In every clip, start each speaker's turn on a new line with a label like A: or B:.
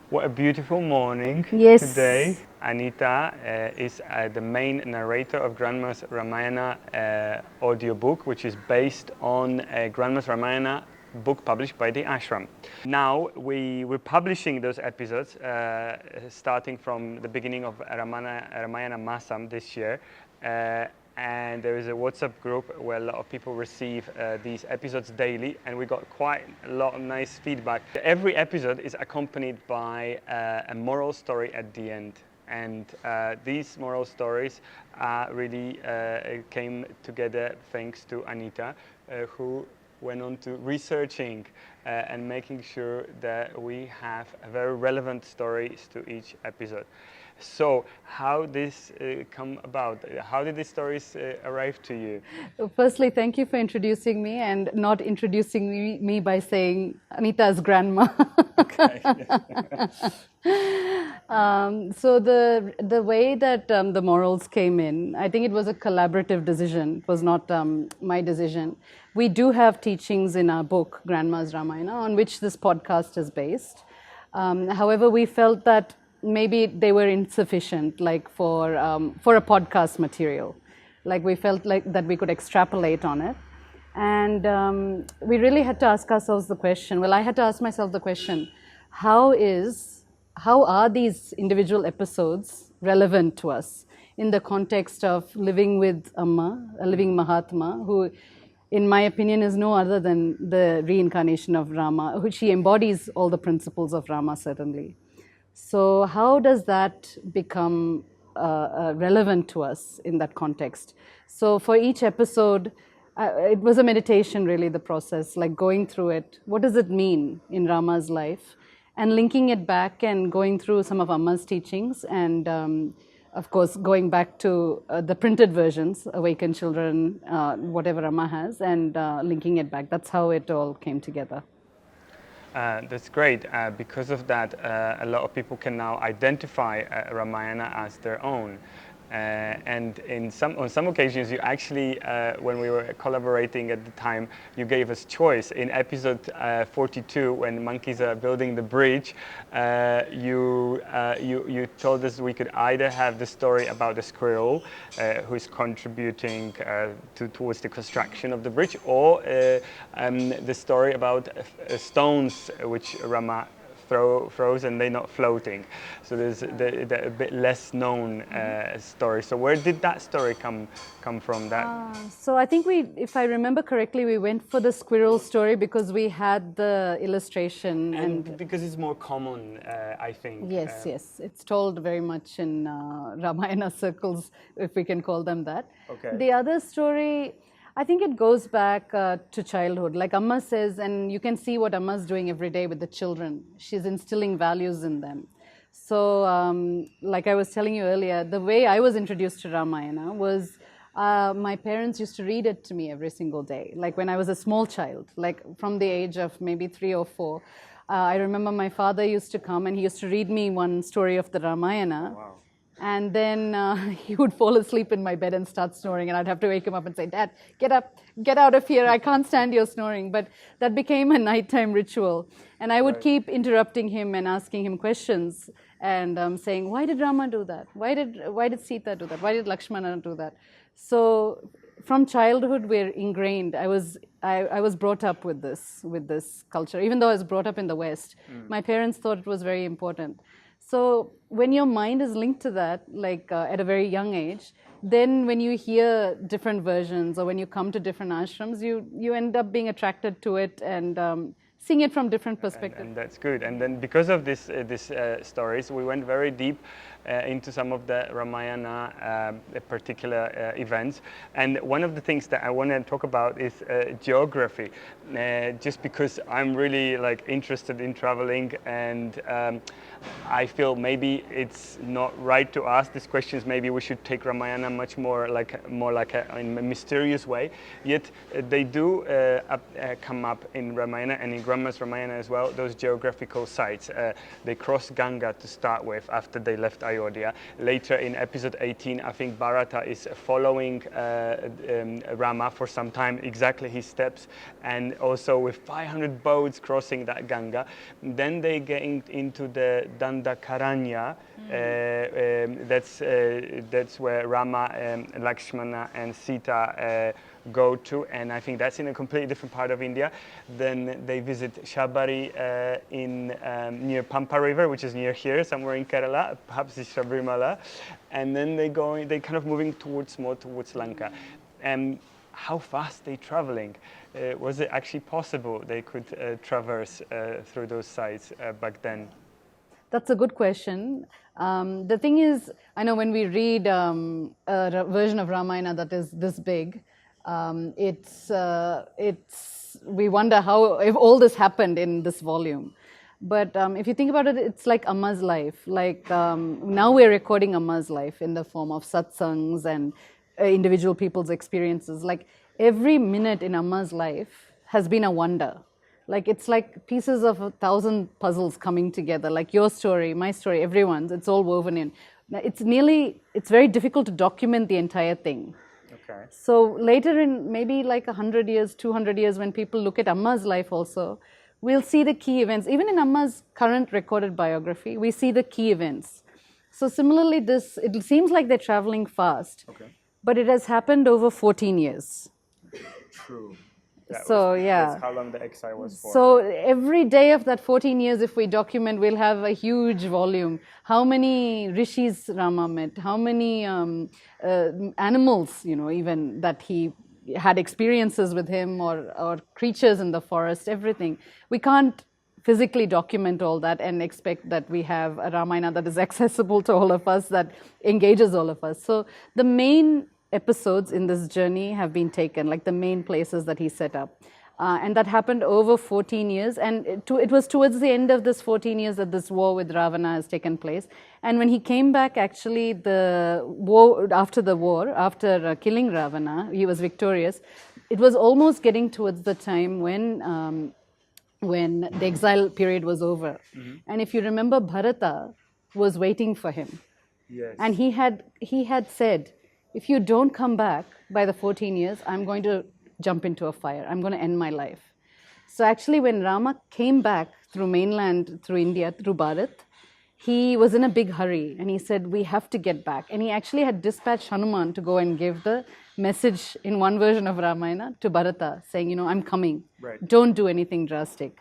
A: What a beautiful morning
B: Yes.
A: today. Anita is the main narrator of Grandma's Ramayana audiobook, which is based on Grandma's Ramayana book published by the ashram. Now we're publishing those episodes starting from the beginning of Ramayana Masam this year. And there is a WhatsApp group where a lot of people receive these episodes daily, and we got quite a lot of nice feedback. Every episode is accompanied by a moral story at the end, and these moral stories really came together thanks to Anita, who went on to researching and making sure that we have very relevant stories to each episode. So, how this come about? How did these stories arrive to you?
B: Firstly, thank you for introducing me and not introducing me by saying Anita's grandma.
A: Okay.
B: So the way that the morals came in, I think it was a collaborative decision. It was not my decision. We do have teachings in our book, Grandma's Ramayana, on which this podcast is based. However, we felt that maybe they were insufficient, like for a podcast material. Like we felt like that we could extrapolate on it, and we really had to ask ourselves the question. Well, I had to ask myself the question: how are these individual episodes relevant to us in the context of living with Amma, a living Mahatma, who, in my opinion, is no other than the reincarnation of Rama, which he embodies all the principles of Rama, certainly. So how does that become relevant to us in that context? So for each episode, it was a meditation, really, the process, like going through it. What does it mean in Rama's life? And linking it back and going through some of Amma's teachings and, of course, going back to the printed versions, Awakened Children, whatever Amma has, and linking it back. That's how it all came together.
A: That's great. Because of that, a lot of people can now identify Ramayana as their own. And on some occasions, you actually, when we were collaborating at the time, you gave us choice. In episode 42, when monkeys are building the bridge, you told us we could either have the story about the squirrel who is contributing towards the construction of the bridge, or the story about stones which Rama throws and they're not floating. So there's a bit less known story. So where did that story come from?
B: So I think if I remember correctly, we went for the squirrel story because we had the illustration
A: and because it's more common, I think.
B: Yes, yes, it's told very much in Ramayana circles, if we can call them that.
A: Okay.
B: The other story, I think it goes back to childhood. Like Amma says, and you can see what Amma's doing every day with the children. She's instilling values in them. So, like I was telling you earlier, the way I was introduced to Ramayana was my parents used to read it to me every single day. Like when I was a small child, like from the age of maybe 3 or 4. I remember my father used to come and he used to read me one story of the Ramayana.
A: Wow.
B: And then he would fall asleep in my bed and start snoring, and I'd have to wake him up and say, "Dad, get up, get out of here, I can't stand your snoring." But that became a nighttime ritual. And I would keep interrupting him and asking him questions and saying, "Why did Rama do that? Why did Sita do that? Why did Lakshmana do that?" So from childhood, we're ingrained. I was brought up with this culture. Even though I was brought up in the West, my parents thought it was very important. So when your mind is linked to that, like at a very young age, then when you hear different versions or when you come to different ashrams, you end up being attracted to it and seeing it from different perspectives.
A: And that's good. And then because of these stories, we went very deep into some of the Ramayana particular events. And one of the things that I want to talk about is geography, just because I'm really interested in traveling, and I feel maybe it's not right to ask these questions. Maybe we should take Ramayana much more like in a mysterious way. Yet they do come up in Ramayana and in Grandma's Ramayana as well, those geographical sites. They crossed Ganga to start with after they left Ayodhya. Later in episode 18, I think Bharata is following Rama for some time, exactly his steps, and also with 500 boats crossing that Ganga. Then they get into the Dandakaranya. That's where Rama, Lakshmana and Sita go to, and I think that's in a completely different part of India. Then they visit Shabari near Pampa River, which is near here, somewhere in Kerala, perhaps it's Sabrimala, and then they kind of moving more towards Lanka. And how fast they traveling? Was it actually possible they could traverse through those sites back then?
B: That's a good question. The thing is, I know when we read a version of Ramayana that is this big, we wonder if all this happened in this volume. But if you think about it, it's like Amma's life. Like now we're recording Amma's life in the form of satsangs and individual people's experiences. Like every minute in Amma's life has been a wonder. Like it's like pieces of 1,000 puzzles coming together. Like your story, my story, everyone's. It's all woven in. It's very difficult to document the entire thing.
A: Okay.
B: So later in maybe like 100 years, 200 years, when people look at Amma's life also, we'll see the key events. Even in Amma's current recorded biography, we see the key events. So similarly, it seems like they're traveling fast,
A: okay,
B: but it has happened over 14 years.
A: True.
B: That's
A: how long the exile was for.
B: So every day of that 14 years, if we document, we'll have a huge volume. How many rishis Rama met? How many animals, even that he had experiences with him, or creatures in the forest, everything. We can't physically document all that and expect that we have a Ramayana that is accessible to all of us, that engages all of us. So the main episodes in this journey have been taken, like the main places that he set up. And that happened over 14 years. And it was towards the end of this 14 years that this war with Ravana has taken place. And when he came back, actually, after killing Ravana, he was victorious. It was almost getting towards the time when the exile period was over. Mm-hmm. And if you remember, Bharata was waiting for him.
A: Yes.
B: And he had said, if you don't come back by the 14 years, I'm going to jump into a fire. I'm going to end my life. So actually, when Rama came back through mainland, through India, through Bharat, he was in a big hurry. And he said, we have to get back. And he actually had dispatched Hanuman to go and give the message in one version of Ramayana to Bharata, saying, I'm coming.
A: Right.
B: Don't do anything drastic.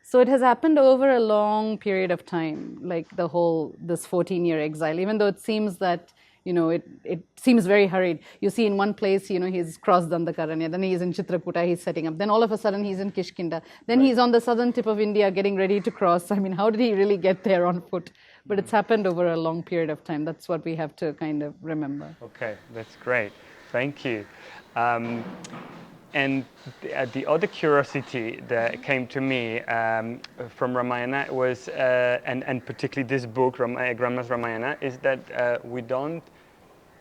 B: So it has happened over a long period of time, like this 14-year exile, even though it seems that it seems very hurried. You see in one place, he's crossed Dandakaranya, then he's in Chitrakuta, he's setting up. Then all of a sudden he's in Kishkinda. Then he's on the southern tip of India getting ready to cross. I mean, how did he really get there on foot? But it's happened over a long period of time. That's what we have to kind of remember.
A: Okay, that's great. Thank you. And the other curiosity that came to me from Ramayana was, and particularly this book, Grandma's Ramayana, is that we don't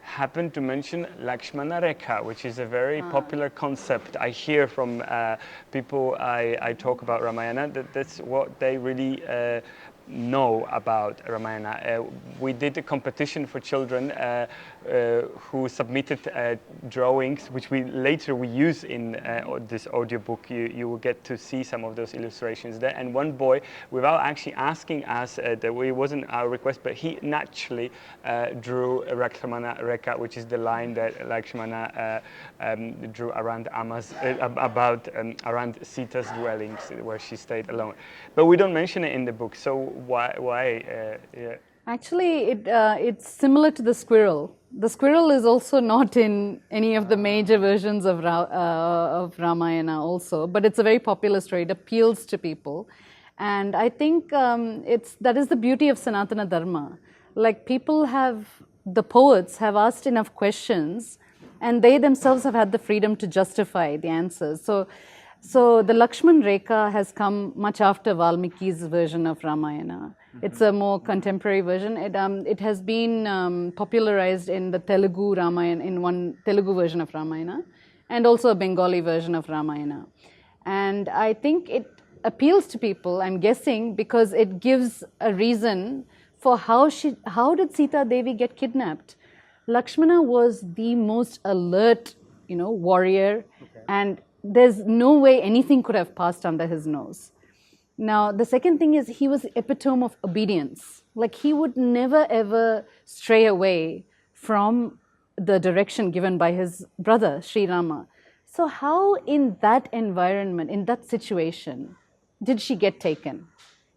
A: happen to mention Lakshmana Rekha, which is a very popular concept. I hear from people I talk about Ramayana that's what they really know about Ramayana. We did a competition for children who submitted drawings, which we use in this audiobook. You will get to see some of those illustrations there. And one boy, without actually asking us, it wasn't our request, but he naturally drew Lakshmana Rekha, which is the line that Lakshmana drew around Amma's, around Sita's dwellings, where she stayed alone. But we don't mention it in the book, so why? Yeah.
B: Actually, it's similar to the squirrel. The squirrel is also not in any of the major versions of Ramayana also, but it's a very popular story. It appeals to people. And I think that is the beauty of Sanatana Dharma. Like the poets have asked enough questions, and they themselves have had the freedom to justify the answers. So the Lakshman Rekha has come much after Valmiki's version of Ramayana. Mm-hmm. It's a more contemporary version. It has been popularized in the Telugu Ramayana, in one Telugu version of Ramayana, and also a Bengali version of Ramayana. And I think appeals to people, I'm guessing, because it gives a reason for how did Sita Devi get kidnapped. Lakshmana was the most alert, warrior, and there's no way anything could have passed under his nose. Now, the second thing is he was the epitome of obedience. Like, he would never ever stray away from the direction given by his brother, Sri Rama. So how in that environment, in that situation, did she get taken?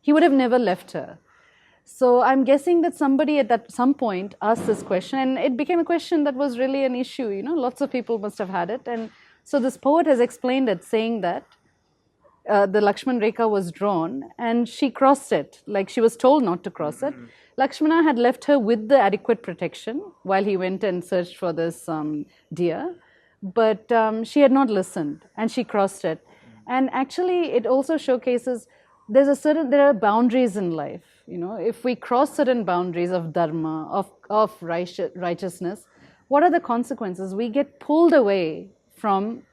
B: He would have never left her. So I'm guessing that somebody at some point asked this question, and it became a question that was really an issue. Lots of people must have had it. And so this poet has explained it, saying that the Lakshman Rekha was drawn and she crossed it, like she was told not to cross it. Lakshmana had left her with the adequate protection while he went and searched for this deer, but she had not listened and she crossed it. And actually it also showcases there are boundaries in life. If we cross certain boundaries of dharma, of righteousness, what are the consequences? We get pulled away from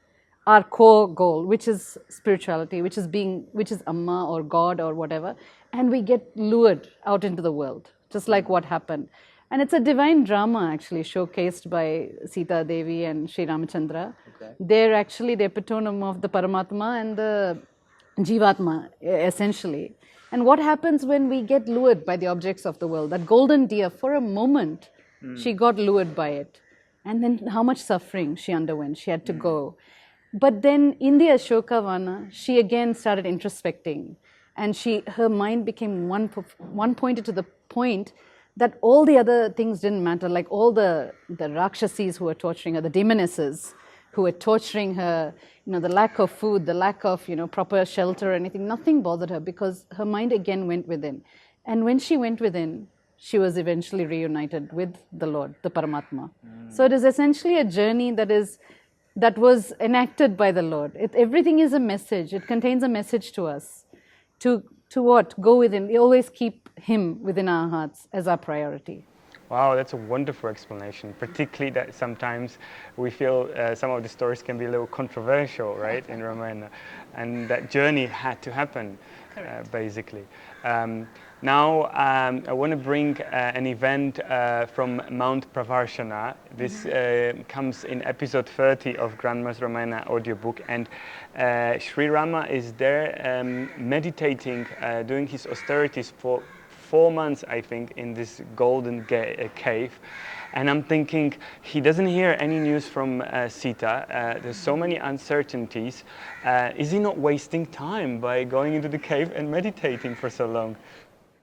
B: our core goal, which is spirituality, which is Amma or God or whatever, and we get lured out into the world, just like what happened. And it's a divine drama actually showcased by Sita Devi and Sri Ramachandra. Okay. They're actually the epitome of the Paramatma and the Jivatma, essentially. And what happens when we get lured by the objects of the world? That golden deer, for a moment, she got lured by it. And then how much suffering she underwent. She had to go. But then in the Ashokavana, she again started introspecting, and her mind became one pointed to the point that all the other things didn't matter, like all the Rakshasis who were torturing her, the demonesses who were torturing her, the lack of food, the lack of, proper shelter or anything, nothing bothered her because her mind again went within. And when she went within, she was eventually reunited with the Lord, the Paramatma. So it is essentially a journey that was enacted by the Lord. Everything is a message. It contains a message to us. To what? Go within. We always keep Him within our hearts as our priority.
A: Wow, that's a wonderful explanation, particularly that sometimes we feel some of the stories can be a little controversial, right, in Ramayana. And that journey had to happen, basically. Now, I want to bring an event from Mount Pravarshana. This comes in episode 30 of Grandma's Ramayana audiobook, and Sri Rama is there meditating, doing his austerities for 4 months, I think, in this golden cave. And I'm thinking, he doesn't hear any news from Sita. There's so many uncertainties. Is he not wasting time by going into the cave and meditating for so long?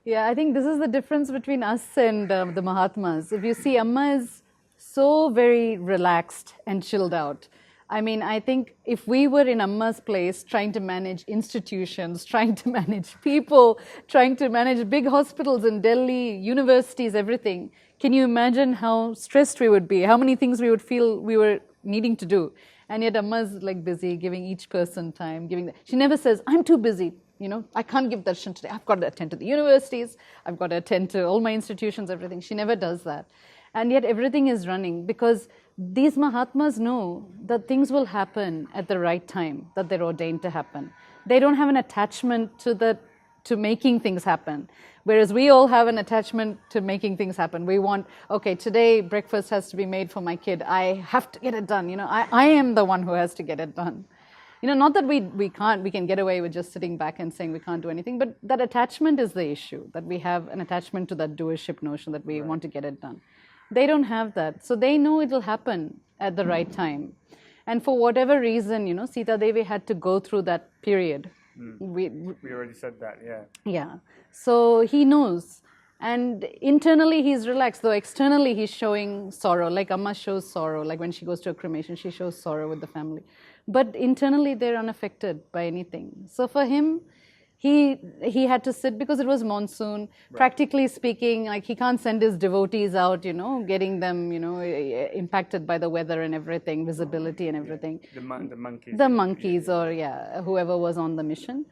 B: Yeah, I think this is the difference between us and the Mahatmas. If you see, Amma is so very relaxed and chilled out. I mean, I think if we were in Amma's place, trying to manage institutions, trying to manage people, trying to manage big hospitals in Delhi, universities, everything, can you imagine how stressed we would be, how many things we would feel we were needing to do? And yet Amma's like busy, giving each person time, she never says, I'm too busy. I can't give darshan today. I've got to attend to the universities. I've got to attend to all my institutions, everything. She never does that. And yet everything is running because these Mahatmas know that things will happen at the right time, that they're ordained to happen. They don't have an attachment to making things happen. Whereas we all have an attachment to making things happen. We want, okay, today breakfast has to be made for my kid. I have to get it done. I am the one who has to get it done. Not that we can get away with just sitting back and saying we can't do anything, but that attachment is the issue, that we have an attachment to that doership notion that we want to get it done. They don't have that. So they know it will happen at the right time. And for whatever reason, Sita Devi had to go through that period.
A: We already said that, yeah.
B: Yeah. So he knows. And internally he's relaxed, though externally he's showing sorrow, like Amma shows sorrow, like when she goes to a cremation, she shows sorrow with the family. But internally they're unaffected by anything. So for him, he had to sit because it was monsoon. Right. Practically speaking, like he can't send his devotees out, getting them, impacted by the weather and everything, visibility and everything.
A: The monkeys.
B: The monkeys or whoever was on the mission.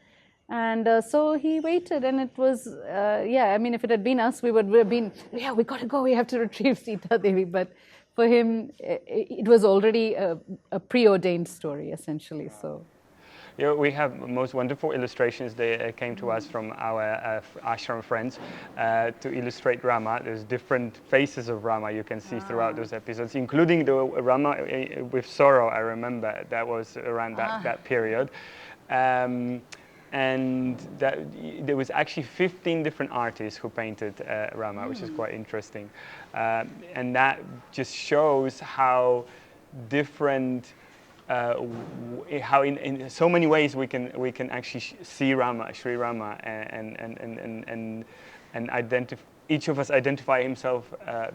B: And so he waited, and it was, if it had been us, we would have been, we got to go, we have to retrieve Sita Devi. But for him, it was already a preordained story, essentially.
A: Yeah, we have most wonderful illustrations. They came to us from our ashram friends to illustrate Rama. There's different faces of Rama you can see throughout those episodes, including the Rama with sorrow. I remember that was around that period. And there was actually 15 different artists who painted Rama, which is quite interesting. And that just shows how different, how in so many ways we can actually see Rama, Sri Rama, and identify. Each of us identify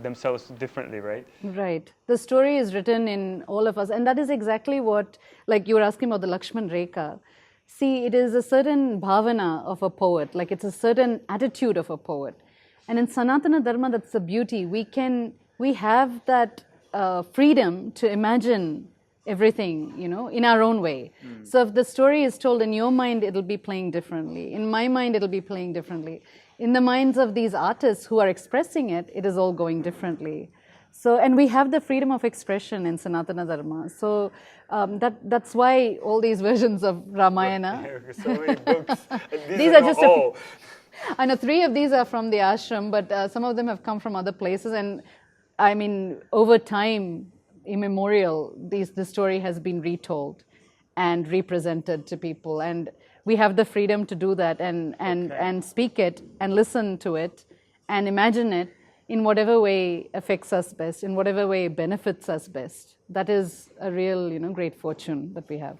A: themselves differently, right?
B: Right. The story is written in all of us, and that is exactly what, like you were asking about the Lakshman Rekha. See, it is a certain bhavana of a poet, like it's a certain attitude of a poet. And in Sanatana Dharma, that's the beauty. We have that freedom to imagine everything, in our own way. So if the story is told in your mind, it'll be playing differently. In my mind, it'll be playing differently. In the minds of these artists who are expressing it, it is all going differently. So, and we have the freedom of expression in Sanatana Dharma. So that's why all these versions of Ramayana.
A: So many books.
B: These are just all. I know 3 of these are from the ashram, but some of them have come from other places. And I mean, over time, immemorial, the story has been retold and represented to people. And we have the freedom to do that and speak it and listen to it and imagine it in whatever way affects us best, in whatever way benefits us best. That is a real, great fortune that we have.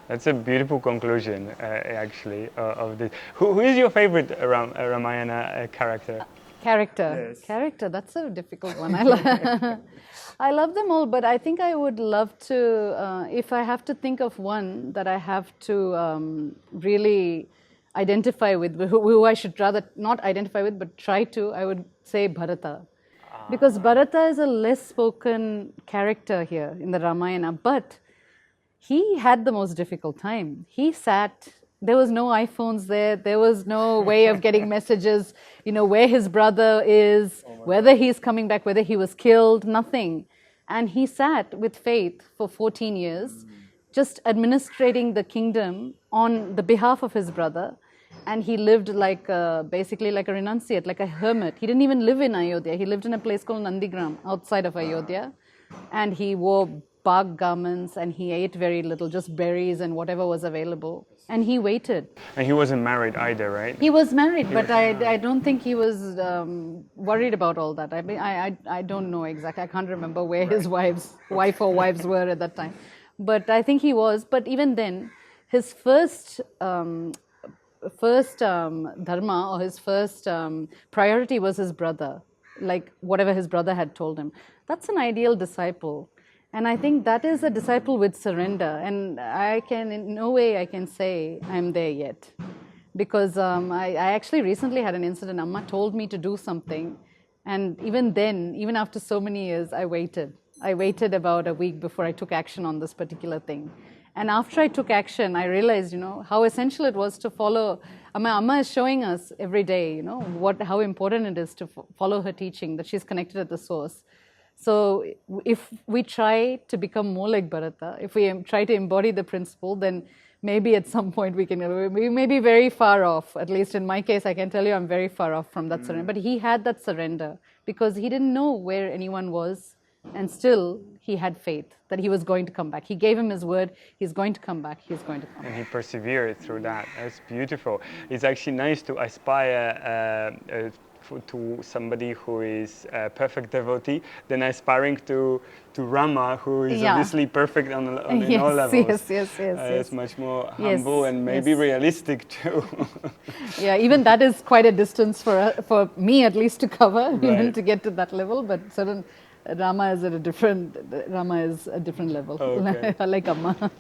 A: That's a beautiful conclusion, actually, of this. Who is your favorite Ramayana character?
B: Character.
A: Yes.
B: Character, that's a difficult one. I love them all, but I think I would love to, if I have to think of one that I have to really identify with, who I should rather not identify with, but try to, I would say Bharata. Because Bharata is a less spoken character here in the Ramayana, but he had the most difficult time. He sat, there was no iPhones there was no way of getting messages, where his brother is, whether he's coming back, whether he was killed, nothing. And he sat with faith for 14 years, just administrating the kingdom on the behalf of his brother. And he lived basically like a renunciate, like a hermit. He didn't even live in Ayodhya. He lived in a place called Nandigram, outside of Ayodhya. And he wore bark garments and he ate very little, just berries and whatever was available. And he waited.
A: And he wasn't married either, right?
B: He was married, but I don't think he was worried about all that. I mean, I don't know exactly. I can't remember where his wife or wives were at that time. But I think he was. But even then, his first dharma or his first priority was his brother, like whatever his brother had told him. That's an ideal disciple. And I think that is a disciple with surrender. And in no way I can say I'm there yet. Because I actually recently had an incident. Amma told me to do something. And even then, even after so many years, I waited. I waited about a week before I took action on this particular thing. And after I took action, I realized, how essential it was to follow. Amma is showing us every day, how important it is to follow her teaching, that she's connected at the source. So if we try to become more like Bharata, if we try to embody the principle, then maybe at some point we may be very far off. At least in my case, I can tell you I'm very far off from that surrender. But he had that surrender because he didn't know where anyone was. And still, he had faith that he was going to come back. He gave him his word, he's going to come back, he's going to come back.
A: And he persevered through that. That's beautiful. It's actually nice to aspire to somebody who is a perfect devotee than aspiring to Rama, who is obviously perfect on all levels.
B: Yes.
A: It's much more humble and maybe realistic too.
B: Yeah, even that is quite a distance for me at least to cover, even to get to that level. But certain Rama is a different level,
A: Okay.
B: like Amma.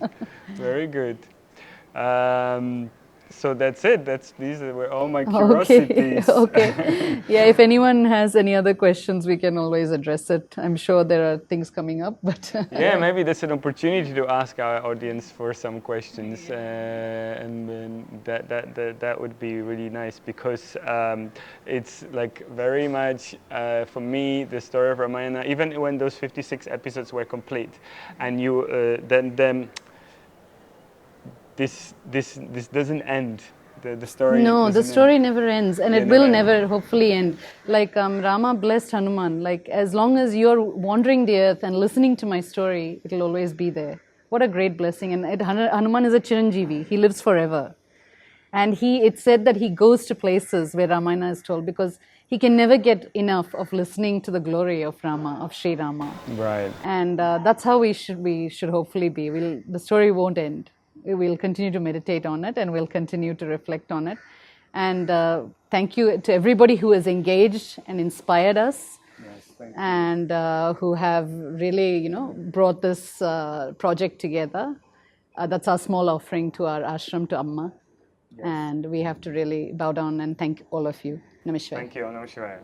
A: Very good. So that's it. These were all my curiosities.
B: Okay. Yeah, if anyone has any other questions, we can always address it. I'm sure there are things coming up, but
A: yeah, maybe that's an opportunity to ask our audience for some questions, and that would be really nice because it's like very much for me the story of Ramayana. Even when those 56 episodes were complete, and you then this doesn't end. The story.
B: No, the
A: doesn't
B: story
A: end.
B: never ends, and
A: Yeah,
B: it will
A: ends.
B: never, hopefully, end. Like Rama blessed Hanuman. Like as long as you're wandering the earth and listening to my story, it'll always be there. What a great blessing! And Hanuman is a Chiranjeevi. He lives forever, and it's said that he goes to places where Ramayana is told because he can never get enough of listening to the glory of Rama, of Sri Rama.
A: Right.
B: And that's how we should hopefully be. The story won't end. We'll continue to meditate on it, and we'll continue to reflect on it. And thank you to everybody who has engaged and inspired us,
A: Yes, thank you.
B: and who have really, brought this project together. That's our small offering to our ashram, to Amma. Yes. And we have to really bow down and thank all of you. Namaskar.
A: Thank you. Namaskar.